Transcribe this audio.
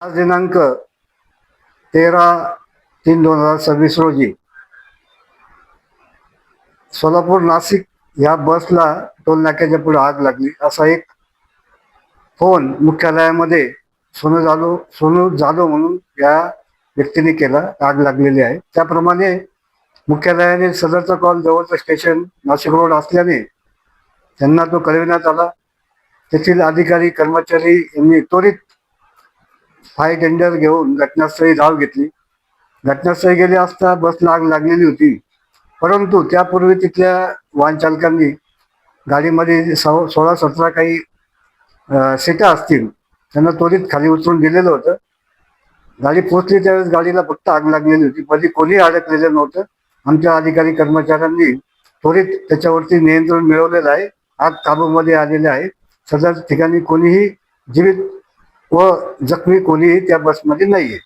आज दिनांक 13/3/2026 रोजी सोलापूर नाशिक या बसला टोल नाक्याच्या पुढे आग लागली असा एक फोन मुख्यालयामध्ये सोनू जाधव म्हणून या व्यक्तीने केला. आग लागलेली आहे त्याप्रमाणे मुख्यालयाने सदरचा कॉल जवळचं स्टेशन नाशिक रोड असल्याने त्यांना तो कळविण्यात आला. तेथील अधिकारी कर्मचारी यांनी त्वरित फायर टेंडर घेऊन घटनास्थळी धाव घेतली. घटनास्थळी गेले असता बसला आग लागलेली होती, परंतु त्यापूर्वी तिथल्या वाहन चालकांनी गाडीमध्ये 16-17 काही सीटा असतील त्यांना त्वरित खाली उतरून दिलेलं होतं. गाडी पोहोचली त्यावेळेस गाडीला फक्त आग लागलेली होती, मध्ये कोणी अडकलेलं नव्हतं. आमच्या अधिकारी कर्मचाऱ्यांनी त्वरित त्याच्यावरती नियंत्रण मिळवलेलं आहे. आग काबूमध्ये आलेले आहे. सदर ठिकाणी कोणीही जीवित व जखमी कोणीही त्या बसमध्ये नाहीये.